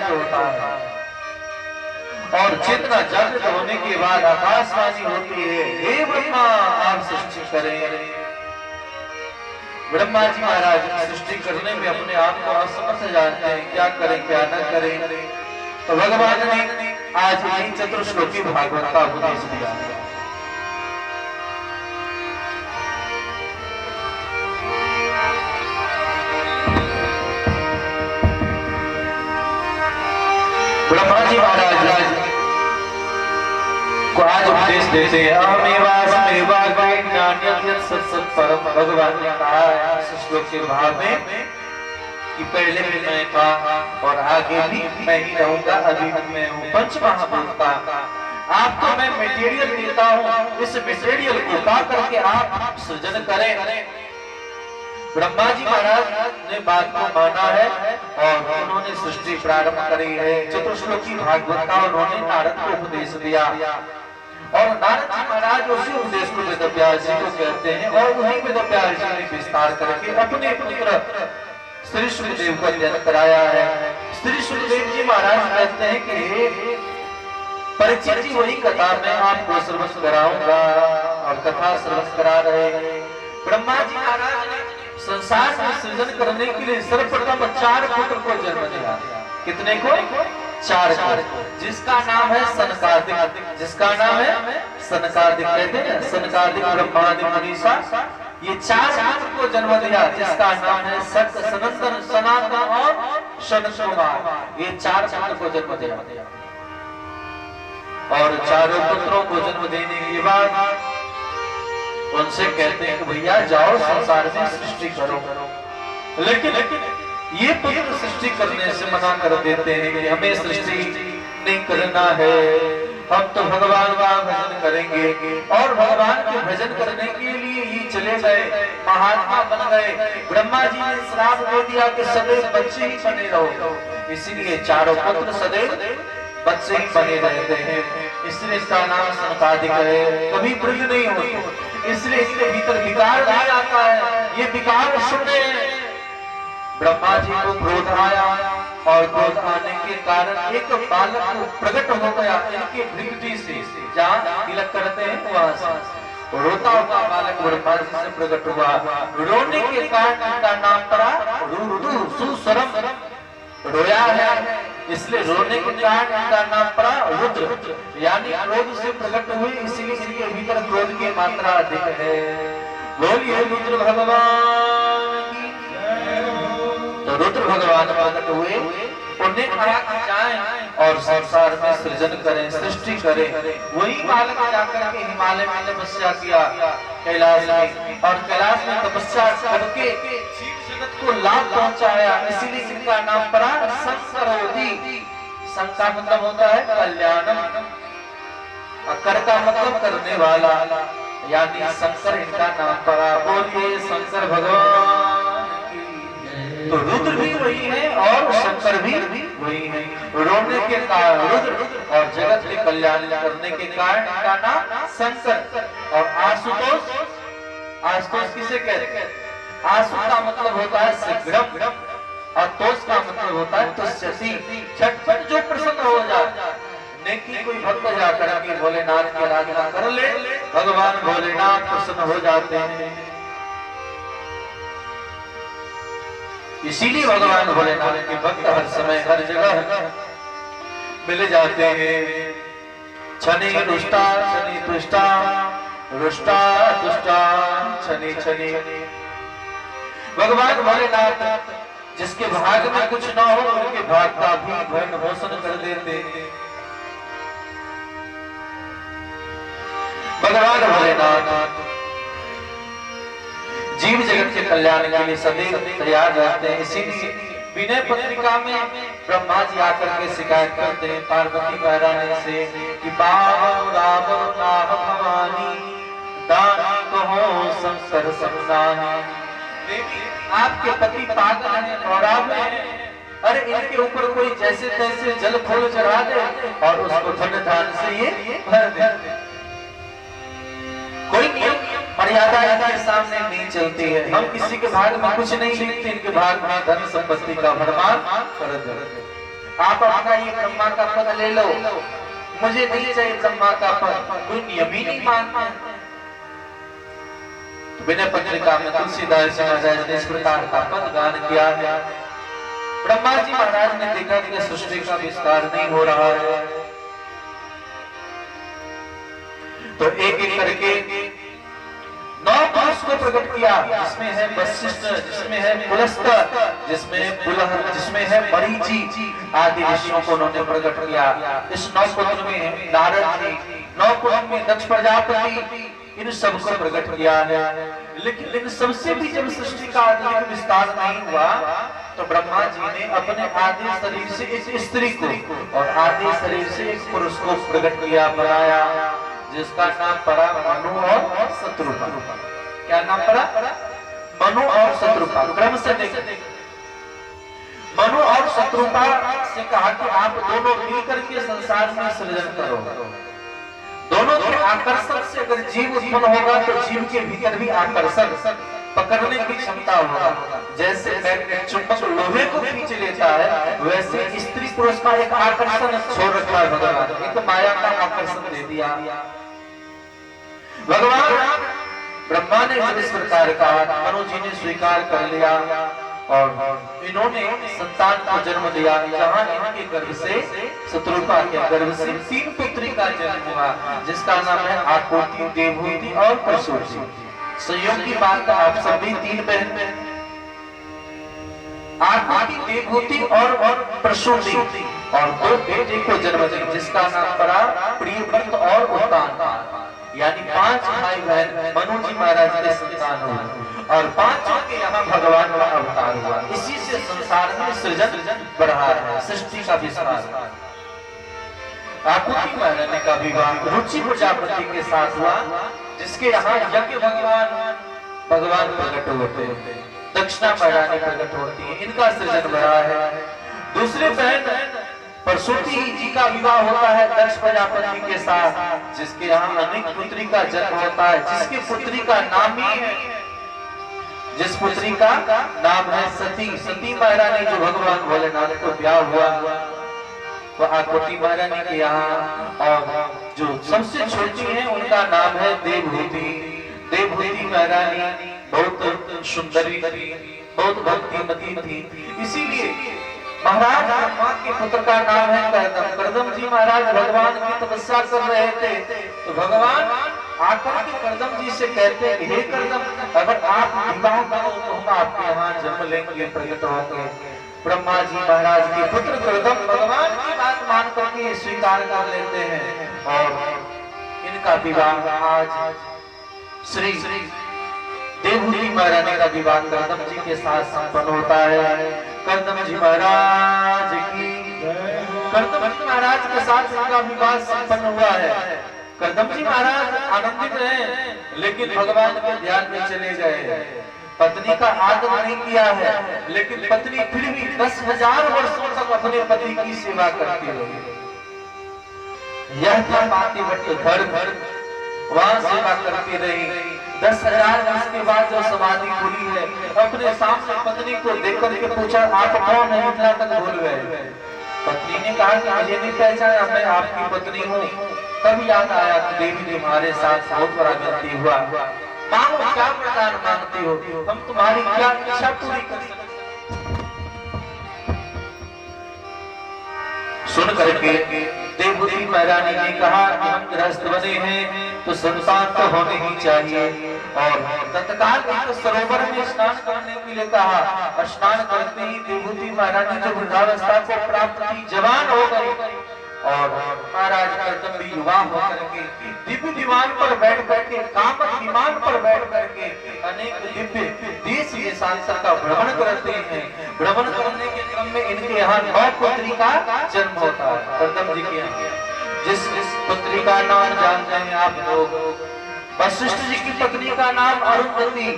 जागृत होता है और चेतना जागृत होने के बाद आकाशवाणी होती है, हे ब्रह्मा आप सृष्टि करें। ब्रह्मा जी महाराज सृष्टि करने में अपने आप को असमर्थ जानते हैं, क्या करें क्या न करें। तो भगवान ने आज यही चतुर्श्लोकी भागवत का उपदेश दिया। ब्रह्मा जी महाराज को आज उपदेश देते हैं, परम। भगवान ने कहा इस श्लोक के भाव में कि पहले भी मैं था और आगे भी मैं ही रहूंगा, अभी भी मैं हूँ। पंच महाभूत का आपको मैं मटेरियल देता हूँ, इस मटेरियल को पा करके आप सृजन करें। ब्रह्मा जी महाराज ने बात को माना है और उन्होंने सृष्टि प्रारंभ करी है। चतुर्श्लोकी भागवत का उन्होंने नारद को उपदेश दिया और नारद जी महाराज उसी उपदेश को वेदव्यास जी को कहते हैं और उन्हीं वेदव्यास जी ने विस्तार करके अपने पुत्र श्री सुखदेव को अध्ययन कराया है। श्री सुखदेव जी महाराज कहते हैं कि परीक्षित जी वही कथा मैं आपको श्रवण कराऊंगा और कथा श्रवण करा रहे हैं। ब्रह्मा जी महाराज ने संसार में सृजन करने के लिए सर्वप्रथम 4 पुत्र को जन्म दिया। कितने को? 4 को, जिसका नाम है सनकादिक। जिसका नाम है सनकादिक, कहते हैं सनकादिक ब्रह्मादि मनीषा। ये 4 पुत्र को जन्म दिया, जिसका नाम है सत्य, सनातन, सनातन और सनत कुमार। ये 4 पुत्र को जन्म दिया और चारों पुत्रों को जन्म देने के बाद उनसे कहते हैं कि भैया जाओ संसार में सृष्टि करो। लेकिन ये पुत्र सृष्टि करने से मना कर देते हैं कि हमें सृष्टि नहीं करना है, हम तो भगवान का भजन करेंगे। और भगवान के भजन करने के लिए ही चले गए, महात्मा बन गए। ब्रह्मा जी ने श्राप दे दिया कि सदैव बच्चे ही बने रहो, इसीलिए चारों पुत्र सदैव बच्चे ही बने रहते हैं। इसलिए इसका नाम सनकादिक है, कभी वृद्ध नहीं होते। इसलिए इसके भीतर विकार नहीं आता है, ये विकार सुने। ब्रह्मा जी को क्रोध आया और क्रोध आने के कारण एक बालक प्रकट हो गया इनके भृगुटी से, जहाँ तिलक करते हैं वहां से रोता हुआ बालक ब्रह्मा जी से प्रकट हुआ। रोने के कारण इनका नाम पड़ा रुरु सुसरम, रोया है, इसलिए रोने के कारण इनका नाम पड़ा रुद्र, यानी क्रोध से प्रकट हुए, इसलिए इनके भीतर क्रोध की मात्रा अधिक है। बोलिए रुद्र भगवान की। तो रुद्र भगवान प्रकट हुए, उन्हें कहा कि जाएं और संसार में सृजन करें, सृष्टि करें। वही बालक जाकर के हिमालय में तपस्या किया, कैलाश में, और कैलाश में तपस्या करके जगत को लाभ पहुंचाया। इसीलिए इनका नाम पड़ा संकरोधि। संक का मतलब होता है कल्याणम, कर का मतलब करने वाला, यानी शंकर इनका नाम पड़ा। बोलिए शंकर भगवान की। तो रुद्र भी वही है और शंकर भी वही है। रोने के कारण रुद्र और जगत के कल्याण करने के कारण इनका नाम शंकर। और आशुतोष, आशुतोष किसे कहते हैं? आशु का मतलब होता है शीघ्रम और तोष का मतलब होता है तुष्यति, झटपट जो प्रसन्न हो जाए। नेकी कोई भक्त जाकर के भोलेनाथ की आराधना कर ले, भगवान भोलेनाथ प्रसन्न हो जाते हैं। इसीलिए भगवान भोलेनाथ के भक्त हर समय हर जगह मिल जाते हैं। छनि रुष्टा छनि तुष्टा, रुष्टा तुष्टा छनि छनि। भगवान भोलेनाथ जिसके भाग में कुछ ना हो उनके भाग का भी भरण पोषण कर देते। भगवान भोलेनाथ जीव जगत के कल्याण के लिए सदैव तैयार रहते हैं। इसीलिए विनय पत्रिका में ब्रह्मा जी आकर के शिकायत करते हैं पार्वती महारानी से कि बाबा राम नाम भवानी दानी कहो संसर समदानी। आपके पति पागल हैं और आप अरे इनके ऊपर कोई जैसे तैसे जल फूल चढ़ा दे और उसको धन धान से ये भर दे। कोई नियम मर्यादा इनके सामने नहीं चलती है। हम किसी के भाग में कुछ नहीं लिखते, इनके भाग में धन संपत्ति का भरमार कर देते। आप अपना ये ब्रह्मा का पद ले लो, मुझे नहीं चाहिए ब्रह्मा का पद। कोई नियम ही नहीं मानता। तो विनय पत्रिका में तुलसीदास जी महाराज ने इस प्रकार का पद गान किया है। ब्रह्मा जी महाराज ने देखा कि सृष्टि का विस्तार नहीं हो रहा है, तो एक एक करके 9 पुरुष को प्रकट किया, जिसमें है वशिष्ठ, जिसमें है पुलस्त्य, जिसमें पुलह, जिसमें है मरीचि आदि ऋषियों को उन्होंने प्रकट किया। इस 9 पुत्र में नारद जी, 9 पुत्र में दक्ष प्रजापति, इन सबको प्रकट किया है। लेकिन इन सबसे भी जब सृष्टि का अधिक विस्तार नहीं हुआ, तो ब्रह्मा जी ने अपने आदि शरीर से एक स्त्री को और आदि शरीर से एक पुरुष को प्रकट किया, बनाया, जिसका नाम पड़ा मनु और शत्रुपा। क्या नाम पड़ा? मनु और शत्रुपा। क्रम से देखते, मनु और शत्रुपा से कहा कि आप दोनों मिलकर के संसार में सृजन करो। दोनों के आकर्षण से अगर जीव उत्पन्न होगा तो जीव के भीतर भी आकर्षण, पकड़ने की क्षमता होगा। जैसे मैग्नेट चुंबक लोहे को खींच लेता है, वैसे स्त्री पुरुष का एक आकर्षण छोड़ रखा है भगवान ने, तो माया का आकर्षण दे दिया। भगवान ब्रह्मा ने जब इस प्रकार कहा, मनु जी ने स्वीकार कर लिया और इन्होंने संतान को जन्म दिया। जहां इनके गर्भ से, शत्रुपा के गर्भ से 3 पुत्री का जन्म हुआ, जिसका नाम है आकुति, देवहूति और प्रसूति। संयोग की बात, आप सभी 3 बहन, आकुति, देवहूति और प्रसूति, और 2 बेटे को जन्म दिया, जिसका नाम पड़ा प्रियव्रत और उत्तान। यानी 5 भाई बहन मनु जी महाराज के संतान हुए और 5 के यहाँ भगवान का अवतार हुआ। इसी से संसार में सृजन बढ़ा है, सृष्टि का विस्तार। आकुति महारानी का विवाह रुचि प्रजापति के साथ हुआ, जिसके यहाँ यज्ञ भगवान प्रकट होते हैं, दक्षिणा महारानी प्रकट होती है, इनका सृजन बढ़ा है। दूसरे बहन प्रसूति जी का विवाह होता है दक्ष प्रजापति के साथ, जिसके यहाँ अनेक पुत्री का जन्म होता है, जिसकी पुत्री का नाम ही है, जिस पुत्री का नाम है सती। सती महारानी जो भगवान भोलेनाथ को ब्याह हुआ, वो आकुति महारानी के यहाँ, और जो सबसे छोटी है उनका नाम है देवहूति। देवहूति महारानी बहुत सुंदरी थी, बहुत भक्तिमती थी, इसीलिए महाराज ब्रह्मा के पुत्र का नाम है कर्दम। कर्दम जी महाराज भगवान की तपस्या कर रहे थे, तो भगवान आकर के कर्दम जी से कहते हैं, हे कर्दम, अगर आप विवाह करो तो हम आपके यहाँ जन्म लेंगे, प्रकट होंगे। ब्रह्मा जी महाराज के पुत्र कर्दम भगवान की बात मान करके स्वीकार कर लेते हैं, और इनका विवाह आज श्री देवहूति महारानी का विवाह कर्दम जी के साथ संपन्न होता है। कर्दम जी महाराज की, कर्दम जी महाराज के साथ इनका विवाह संपन्न हुआ है। कर्दम जी महाराज आनंदित रहे, लेकिन भगवान के ध्यान में चले गए। पत्नी का आदर नहीं किया है, लेकिन पत्नी फिर भी 10,000 वर्षों तक अपने पति की सेवा करती रही। यह था पातिव्रत्य धर्म, वहां सेवा करती रही। 10,000 वर्ष के बाद जो समाधि खुली है, अपने सामने पत्नी को देखकर के पूछा, आप कौन है, इतना तक भूल गए। पत्नी ने कहा कि मुझे नहीं पहचाना, मैं आपकी पत्नी हूँ। तब याद आया कि देवी तुम्हारे साथ बहुत बड़ा गलती हुआ, मांगो क्या वरदान मांगती हो, हम तुम्हारी क्या इच्छा पूरी कर सकते। सुन करके देवहूति महारानी ने कहा कि हम गृहस्थ बने हैं तो संतान तो होने ही चाहिए, और तत्काल एक सरोवर में स्नान करने के लिए कहा। स्नान करते ही देवहूति महारानी जो वृद्धावस्था को प्राप्त की, जवान हो गई, और महाराज कर्दम भी युवा होकर के दिव्य विमान पर बैठ करके, कामत विमान पर बैठ करके अनेक दिव्य देश देशांतर का भ्रमण करते हैं। भ्रमण करने के क्रम में इनके यहाँ 9 पुत्री का जन्म होता है कर्दम जी के यहाँ। जिस पुत्री का नाम जानते हैं आप लोग, वशिष्ठ जी की पत्नी का नाम अरुंधति,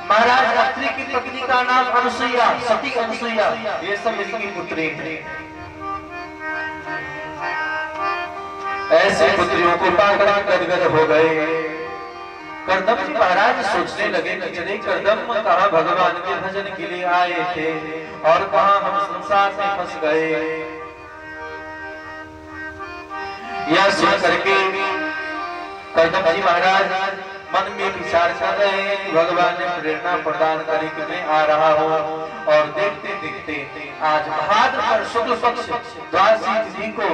महाराज अत्रि की पत्नी का नाम अनुसुईया, सती अनुसुईया, ये सब इनकी पुत्री थी। ऐसे पुत्रियों को पाकर गदगद हो गए। करदम जी महाराज सोचने लगे कि चले करदम कहाँ भगवान के भजन के लिए आए थे और कहाँ हम संसार में फंस गए। यह सुन करके करदम जी महाराज मन में विचार कर रहे हैं कि भगवान ने प्रेरणा प्रदान करी कि मैं आ रहा हूँ। और देखते देखते आज भाद्र पर शुक्ल पक्ष द्वादशी तिथि को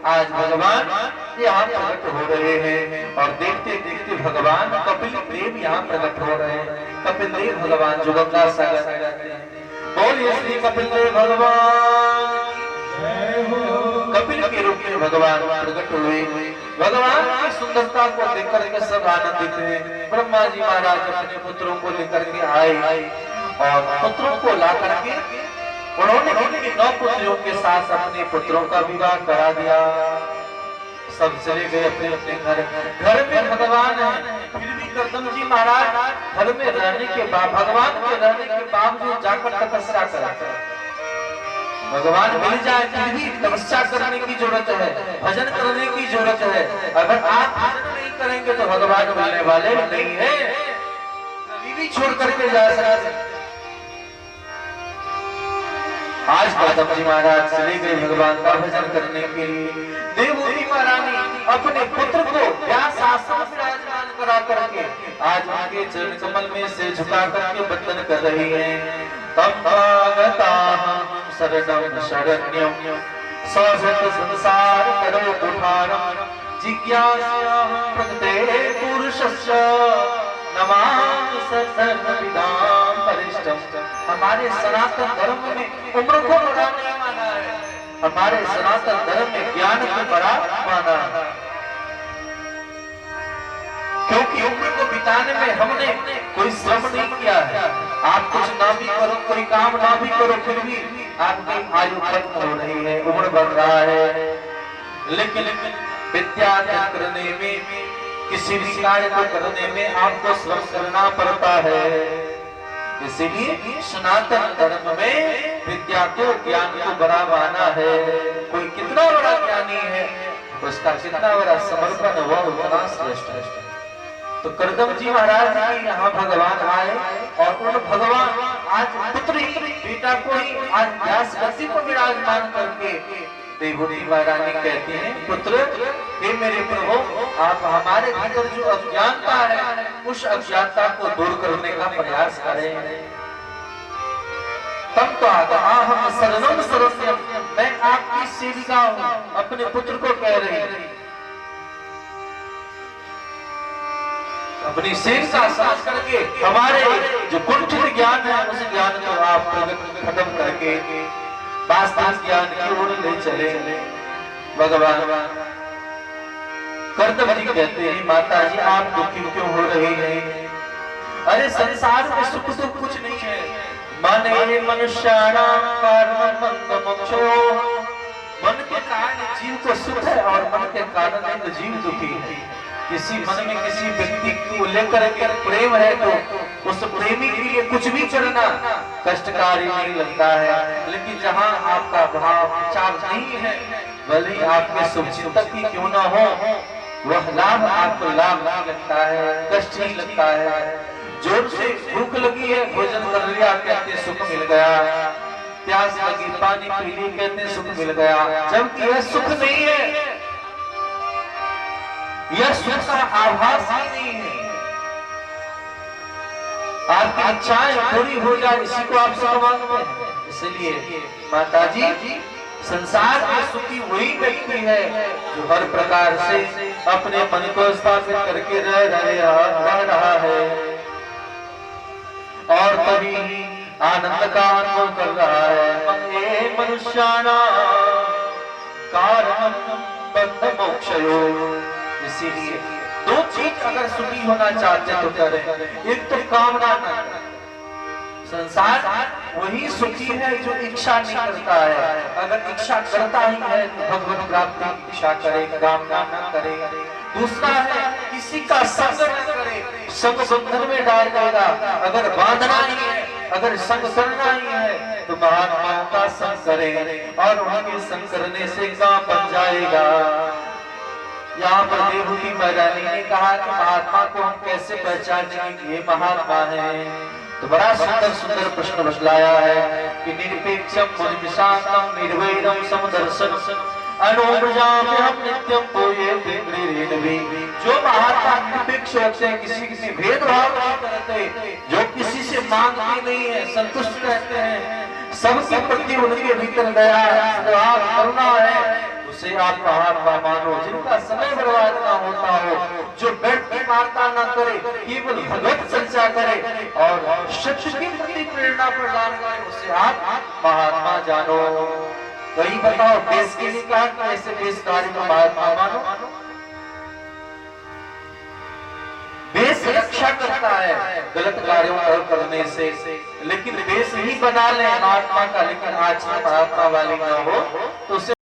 आज भगवान यहाँ प्रकट हो रहे हैं। और देखते देखते भगवान कपिल देव यहाँ प्रकट हो रहे हैं। कपिल देव भगवान जो गंगा सागर बोलिए श्री कपिल देव भगवान कपिल के रूप में भगवान प्रकट हुए। भगवान की सुंदरता को देखकर के सब आनंदित हुए। ब्रह्मा जी महाराज अपने पुत्रों को लेकर के आए और पुत्रों को ला करके उन्होंने उनकी 9 पुत्रियों के साथ अपने पुत्रों का विवाह करा दिया। सब चले गए अपने अपने घर। घर में भगवान है, फिर भी करदम जी महाराज घर में रहने के बाद भगवान के रहने के बावजूद जाकर तपस्या करते हैं। भगवान मिल जाए फिर भी तपस्या करने की जरूरत है, भजन करने की जरूरत है। अगर आप भजन नहीं करेंगे तो भगवान मिलने वाले नहीं है, कभी भी छोड़ करके जा सकते। आज करदम जी महाराज चले गए भगवान का भजन करने के लिए। देवहूति महारानी अपने पुत्र को व्यास आश्रम में विराजमान करा करके आज उनके चरण कमल में से झुका करके वंदन कर रही है। शरणं शरण्यं सौभृत संसार करो कुठारं जिज्ञासायां प्रकृते पुरुषस्य नमामि सर्वविदां वरिष्ठं। हमारे सनातन धर्म में उम्र को बड़ा नहीं माना है, हमारे सनातन धर्म में ज्ञान को बड़ा माना है। क्योंकि उम्र को बिताने में हमने कोई श्रम नहीं किया है। आप कुछ ना भी करो, कोई काम ना भी करो, फिर भी आपकी आयु खत्म हो रही है, उम्र बढ़ रहा है। लेकिन विद्या करने में, किसी भी कार्य को करने में आपको श्रम करना पड़ता है। इसीलिए सनातन धर्म में विद्या को, ज्ञान को बड़ा माना है। कोई कितना बड़ा ज्ञानी है, उसका कितना बड़ा समर्पण हुआ उतना श्रेष्ठ है। तो करदम जी महाराज यहाँ भगवान आए और उन भगवान आज पुत्र बेटा को ही आज व्यास गद्दी को विराजमान करके देवहूति महारानी कहती हैं, पुत्र हे मेरे प्रभु, आप हमारे भीतर जो अज्ञानता है उस अज्ञानता को दूर करने का प्रयास करें। तब तो आता हम शरणं शरण्यं, मैं आपकी सेविका हूँ, अपने पुत्र को कह रही है। अपनी सेविका समझ करके हमारे जो कुंठित ज्ञान है उस ज्ञान को आप खत्म करके वास्तविक ज्ञान की ओर ले चले। भगवान करदम जी कहते हैं, माता जी आप दुखी क्यों हो रही हैं? अरे संसार में सुख तो कुछ नहीं है। मने मनुष्याणां कारणं बन्ध मोक्षो, मन के कारण जीव को सुख है और मन के कारण जीव दुखी है। किसी मन में किसी व्यक्ति को लेकर के प्रेम है तो उस प्रेमी के लिए कुछ भी करना कष्टकारी नहीं लगता है। लेकिन जहाँ आपका भाव विचार नहीं है, भले आपके शुभचिंतक ही क्यों ना हो, वह लाभ आपको लाभ नहीं लगता है, कष्ट ही लगता है। जोर से भूख लगी है, भोजन कर लिया, कहते सुख मिल गया। प्यास लगी, पानी पी ली, कहते सुख मिल गया। जबकि यह सुख नहीं है, यह सुख का आभास ही नहीं है। आपकी इच्छाएं पूरी हो जाए, इसी को आप सुख मानते हैं। इसलिए माता जी, संसार में सुखी वही व्यक्ति है जो हर प्रकार से अपने मन को स्थापित करके रह रहा है और तभी आनंद का अनुभव कर रहा है। मनुष्याणां कारणं बन्ध मोक्षयो। इसीलिए 2 चीज अगर सुखी होना चाहते तो करें। एक तो कामना न करें। संसार वही सुखी है जो इच्छा नहीं करता है। अगर इच्छा करता ही है तो भगवत प्राप्ति की इच्छा करे, कामना न करे। दूसरा है किसी का संग न करे, संग बंधन में डाल देगा। अगर बांधना ही है, अगर संग करना ही है तो महात्माओं का संग करे और उनके संग करने से काम बन जाएगा। यहाँ पर देवहूति मैदानी ने कहा कि महात्मा को हम कैसे पहचानेंगे कि ये महात्मा है। तो बड़ा सुंदर सुंदर प्रश्न बतलाया है कि निरपेक्षम मुनिशांतम निर्वैरम समदर्शन अनुव्रजाम्यहं नित्यं पूयेते प्रेरणवी। जो महात्मा निरपेक्ष होते हैं, किसी किसी भेदभाव नहीं करते, जो किसी से मांगते नहीं है, संतुष्ट रहते हैं, सबके प्रति उनके भीतर दया करुणा है, उसे आप महात्मा मानो। जिनका समय बर्बाद ना होता हो, जो व्यक्ति वार्ता ना करे, केवल भगवत चर्चा करे और सत्य के प्रति प्रेरणा प्रदान करे, उसे आप महात्मा जानो। वही बताओ, देश के लिए कहा कि ऐसे देश कार्य को महात्मा मानो। देश रक्षा करता है गलत कार्यों को करने से, लेकिन देश ही बना ले महात्मा का, लेकिन आचरण महात्मा वाली ना हो तो उसे